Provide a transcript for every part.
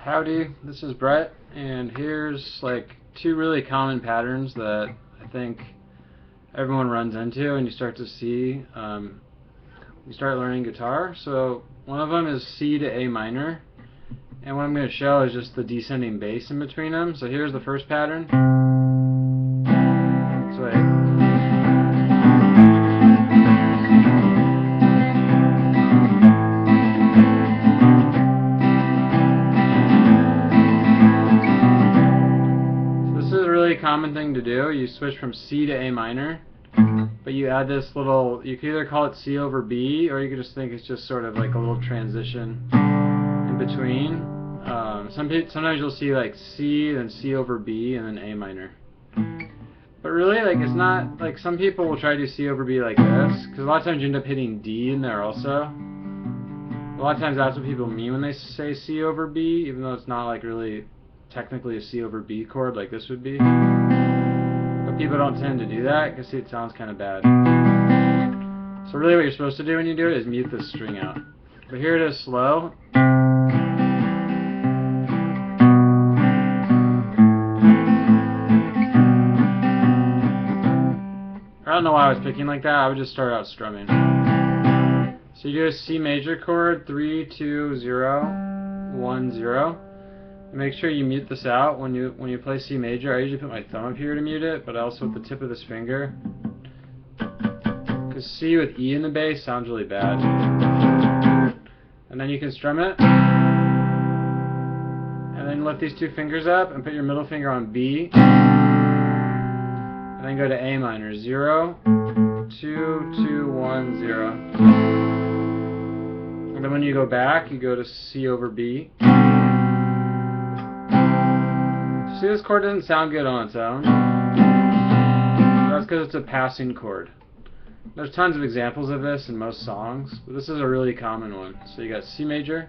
Howdy, this is Brett, and here's like two really common patterns that I think everyone runs into and you start to see you start learning guitar. So one of them is C to A minor, and what I'm going to show is just the descending bass in between them. So here's the first pattern. So common thing to do. You switch from C to A minor, but you add this little, you could either call it C over B, or you could just think it's just sort of like a little transition in between. Sometimes you'll see like C, then C over B, and then A minor. But really, like, it's not, like, some people will try to do C over B like this, because a lot of times you end up hitting D in there also. A lot of times that's what people mean when they say C over B, even though it's not like really technically a C over B chord like this would be. But people don't tend to do that because it sounds kind of bad. So really what you're supposed to do when you do it is mute this string out. But here it is slow. I don't know why I was picking like that. I would just start out strumming. So you do a C major chord, 3, 2, 0, 1, 0. And make sure you mute this out when you play C major. I usually put my thumb up here to mute it, but also with the tip of this finger. Because C with E in the bass sounds really bad. And then you can strum it. And then lift these two fingers up and put your middle finger on B. And then go to A minor. 0, 2, 2, 1, 0. And then when you go back, you go to C over B. See, this chord doesn't sound good on its own. That's because it's a passing chord. There's tons of examples of this in most songs, but this is a really common one. So you got C major,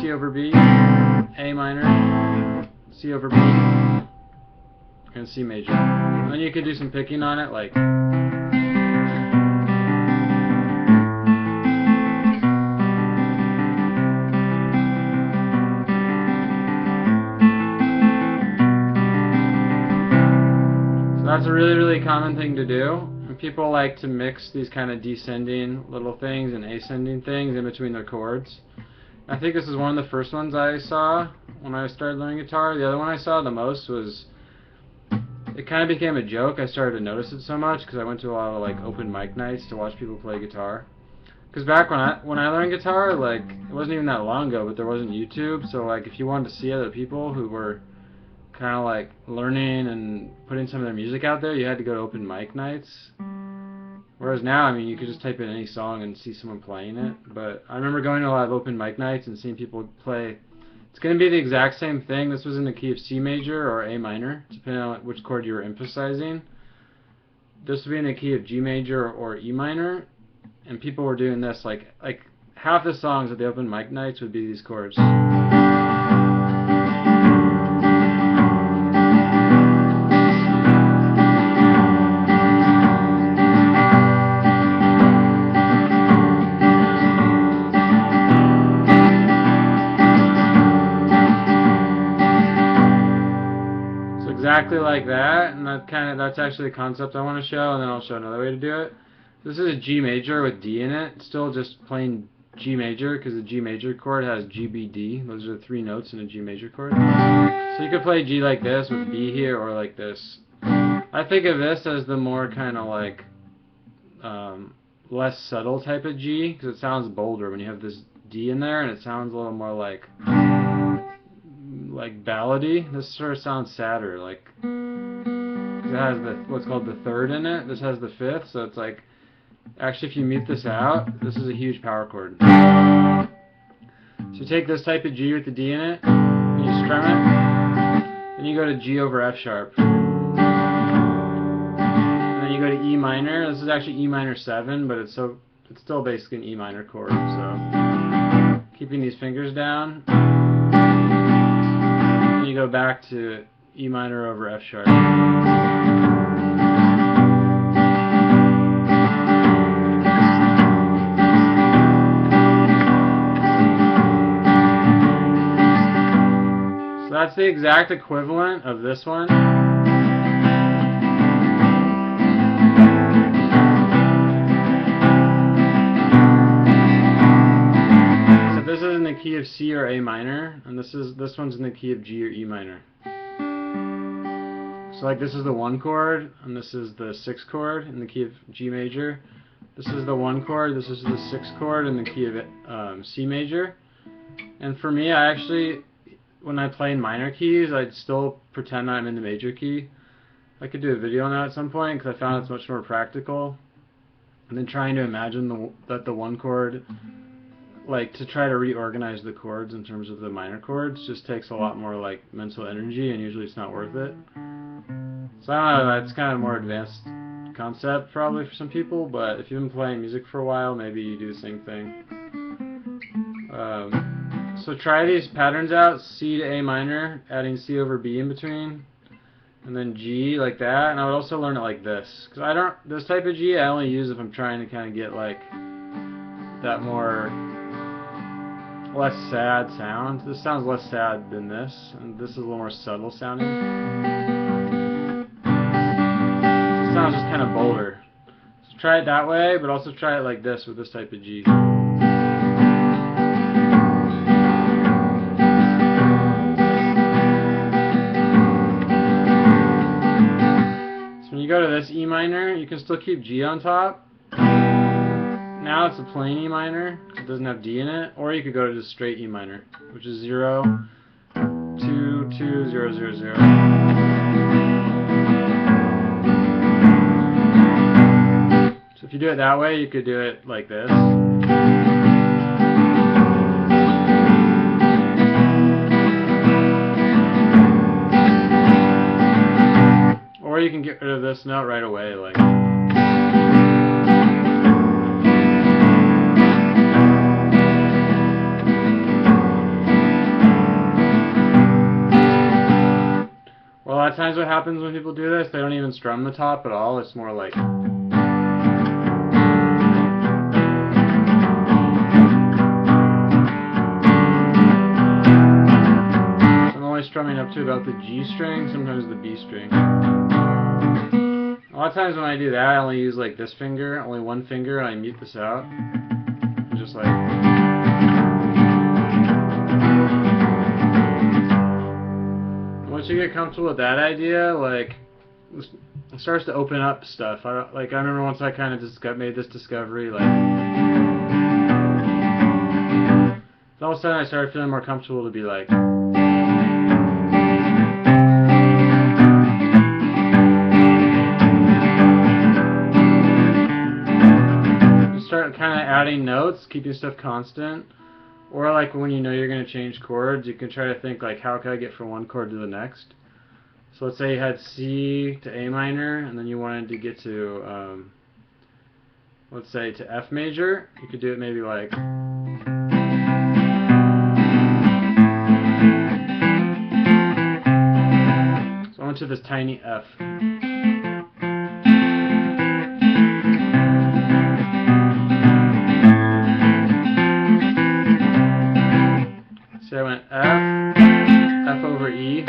C over B, A minor, C over B, and C major. And then you could do some picking on it, like. That's a really, really common thing to do. And people like to mix these kind of descending little things and ascending things in between their chords. I think this is one of the first ones I saw when I started learning guitar. The other one I saw the most was, it kind of became a joke. I started to notice it so much because I went to a lot of like open mic nights to watch people play guitar. Because back when I learned guitar, like, it wasn't even that long ago, but there wasn't YouTube. So like if you wanted to see other people who were kind of like learning and putting some of their music out there, you had to go to open mic nights. Whereas now, I mean, you could just type in any song and see someone playing it. But I remember going to a lot of open mic nights and seeing people play. It's going to be the exact same thing. This was in the key of C major or A minor, depending on which chord you were emphasizing. This would be in the key of G major or E minor, and people were doing this like half the songs at the open mic nights would be these chords. Exactly like that, and that's actually the concept I want to show, and then I'll show another way to do it. This is a G major with D in it. It's still just plain G major because the G major chord has G, B, D. Those are the three notes in a G major chord. So you could play G like this with B here, or like this. I think of this as the more kind of like less subtle type of G, because it sounds bolder when you have this D in there, and it sounds a little more like ballady. This sort of sounds sadder, like, cause it has what's called the third in it. This has the fifth, so it's like, actually if you mute this out, this is a huge power chord. So you take this type of G with the D in it, and you strum it, then you go to G over F sharp, and then you go to E minor. This is actually E minor 7, but it's still basically an E minor chord. So keeping these fingers down. You go back to E minor over F sharp. that's the exact equivalent of this one. So this is in the key of C or A minor, and this one's in the key of G or E minor. So like this is the 1 chord, and this is the 6 chord in the key of G major. This is the 1 chord, this is the 6 chord in the key of C major. And for me, I actually, when I play in minor keys, I'd still pretend I'm in the major key. I could do a video on that at some point, because I found it's much more practical. And then trying to imagine that the 1 chord, like to try to reorganize the chords in terms of the minor chords, just takes a lot more like mental energy, and usually it's not worth it. So I don't know, that's kind of a more advanced concept probably for some people, but if you've been playing music for a while, maybe you do the same thing. So try these patterns out, C to A minor, adding C over B in between, and then G like that, and I would also learn it like this. Because this type of G I only use if I'm trying to kind of get like that more, less sad sound. This sounds less sad than this, and this is a little more subtle sounding. Sounds just kind of bolder. So try it that way, but also try it like this with this type of G. So when you go to this E minor, you can still keep G on top. Now it's a plain E minor, because it doesn't have D in it, or you could go to just straight E minor, which is 0, 2, 2, 0, 0, 0. If you do it that way, you could do it like this. Or you can get rid of this note right away, like. Well, a lot of times what happens when people do this, they don't even strum the top at all. It's more like. Strumming up to about the G string, sometimes the B string. A lot of times when I do that, I only use like this finger, only one finger, and I mute this out. And just like. Once you get comfortable with that idea, like, it starts to open up stuff. I remember once I kind of just made this discovery, like. All of a sudden I started feeling more comfortable to be like. Start kind of adding notes, keeping stuff constant, or like when you know you're going to change chords, you can try to think like, how can I get from one chord to the next? So let's say you had C to A minor, and then you wanted to get to, let's say to F major. You could do it maybe like. So I went to this tiny F. So I went F, F over E,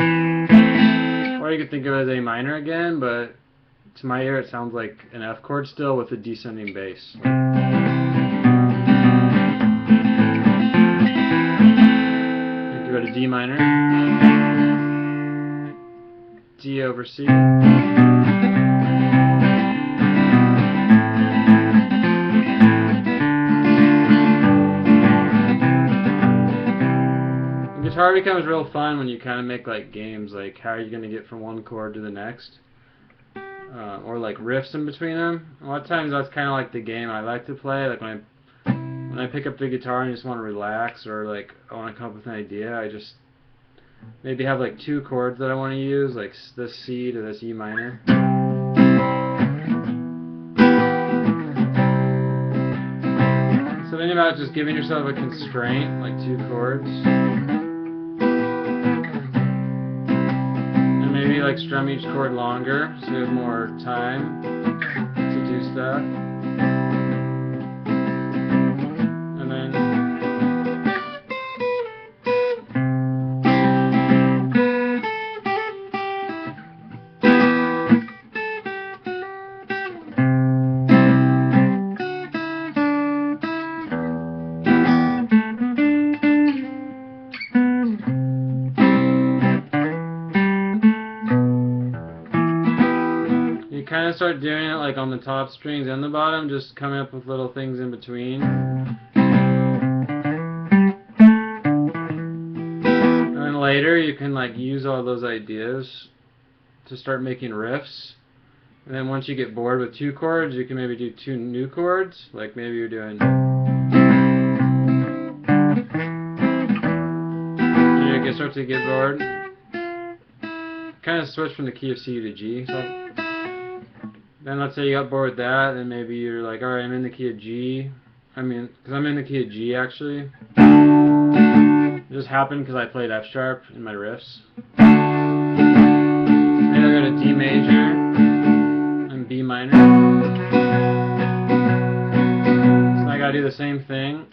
or you could think of it as A minor again, but to my ear it sounds like an F chord still with a descending bass. You could go to D minor, D over C. Guitar becomes real fun when you kind of make like games, like how are you going to get from one chord to the next, or like riffs in between them. A lot of times that's kind of like the game I like to play. Like when I pick up the guitar and just want to relax, or like I want to come up with an idea, I just maybe have like two chords that I want to use, like this C to this E minor. So think about just giving yourself a constraint, like two chords. Maybe like strum each chord longer so you have more time to do stuff. And then of start doing it like on the top strings and the bottom, just coming up with little things in between. And then later you can like use all those ideas to start making riffs. And then once you get bored with 2 chords, you can maybe do 2 new chords. Like maybe you're doing... You start to get bored. Kind of switch from the key of C to G. So then let's say you got bored with that, and maybe you're like, alright, I'm in the key of G. Because I'm in the key of G actually. It just happened because I played F sharp in my riffs. Maybe I'll go to D major and B minor. So I gotta do the same thing.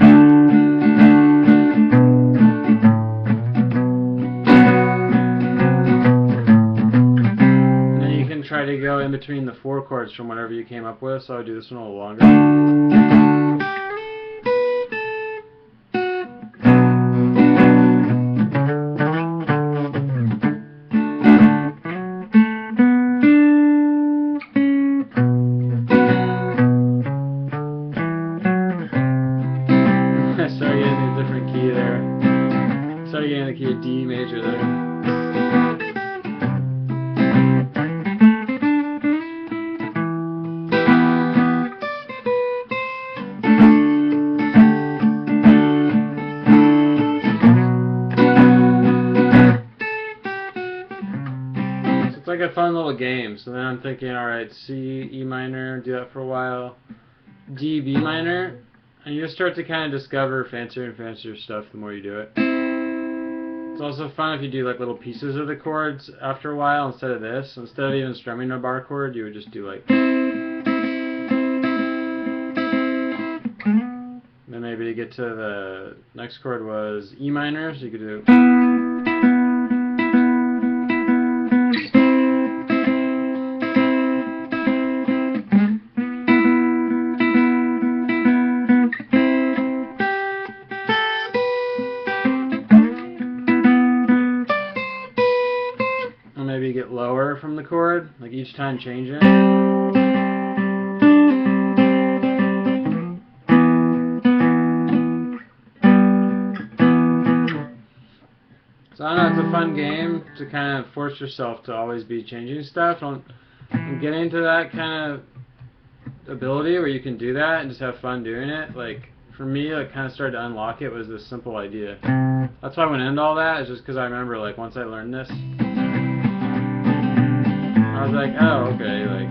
Try to go in between the 4 chords from whatever you came up with, so I'll do this one a little longer. I started getting a different key there. I started getting the key of D major there. It's like a fun little game. So then I'm thinking, alright, C, E minor, do that for a while, D, B minor, and you just start to kind of discover fancier and fancier stuff the more you do it. It's also fun if you do like little pieces of the chords after a while instead of this. Instead of even strumming a bar chord, you would just do like... Then maybe to get to the next chord was E minor, so you could do... Maybe get lower from the chord, like each time change it. So I know it's a fun game to kind of force yourself to always be changing stuff and get into that kind of ability where you can do that and just have fun doing it. Like for me, like kind of started to unlock it was this simple idea. That's why I went into all that, is just because I remember like once I learned this, I was like, oh, okay, like,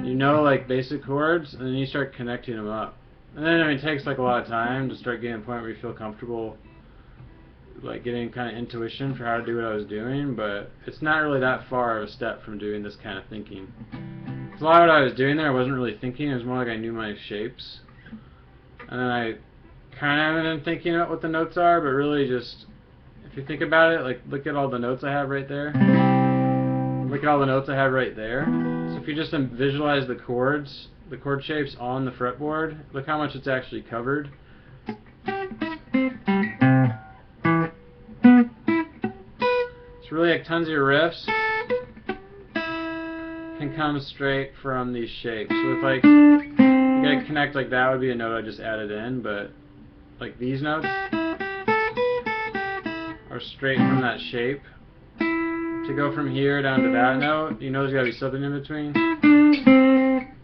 you know, like basic chords, and then you start connecting them up. And then, it takes like a lot of time to start getting to a point where you feel comfortable, like getting kind of intuition for how to do what I was doing, but it's not really that far of a step from doing this kind of thinking. Because a lot of what I was doing there, I wasn't really thinking, it was more like I knew my shapes. And then I kind of been thinking about what the notes are, but really just, if you think about it, like look at all the notes I have right there. Look at all the notes I have right there. So if you just visualize the chords, the chord shapes on the fretboard, look how much it's actually covered. It's really like tons of your riffs can come straight from these shapes. So if like you gotta connect like that would be a note I just added in, but like these notes are straight from that shape. To go from here down to that note, you know there's gotta be something in between.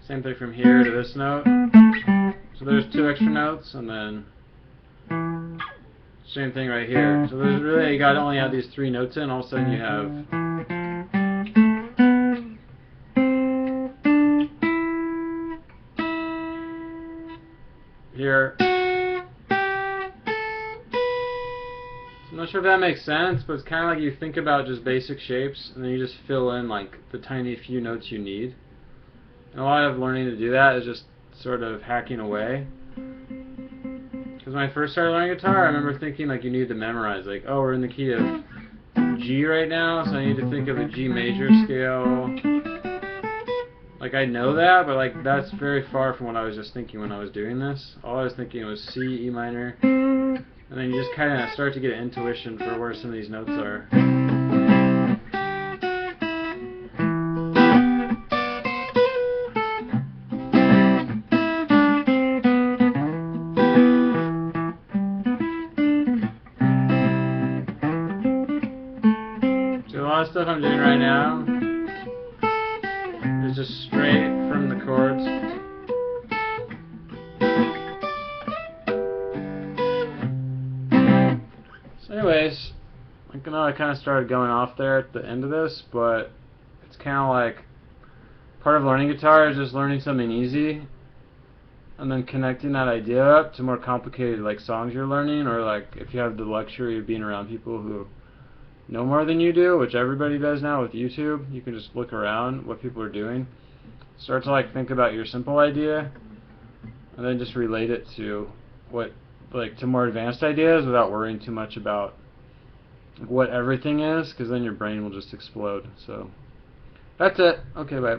Same thing from here to this note. So there's 2 extra notes, and then same thing right here. So there's really, you gotta only have these 3 notes in, all of a sudden you have here. I'm not sure if that makes sense, but it's kind of like you think about just basic shapes and then you just fill in like the tiny few notes you need. And a lot of learning to do that is just sort of hacking away. Because when I first started learning guitar, I remember thinking like you need to memorize, like, oh, we're in the key of G right now, so I need to think of a G major scale. Like I know that, but like that's very far from what I was just thinking when I was doing this. All I was thinking was C, E minor. And then you just kind of start to get an intuition for where some of these notes are. lot of stuff I'm doing right now is just straight from the chords. So anyways, I know I kind of started going off there at the end of this, but it's kind of like part of learning guitar is just learning something easy and then connecting that idea up to more complicated like songs you're learning, or like if you have the luxury of being around people who know more than you do, which everybody does now with YouTube. You can just look around what people are doing, start to like think about your simple idea and then just relate it to what, like, to more advanced ideas without worrying too much about what everything is, because then your brain will just explode. So that's it. Okay, bye.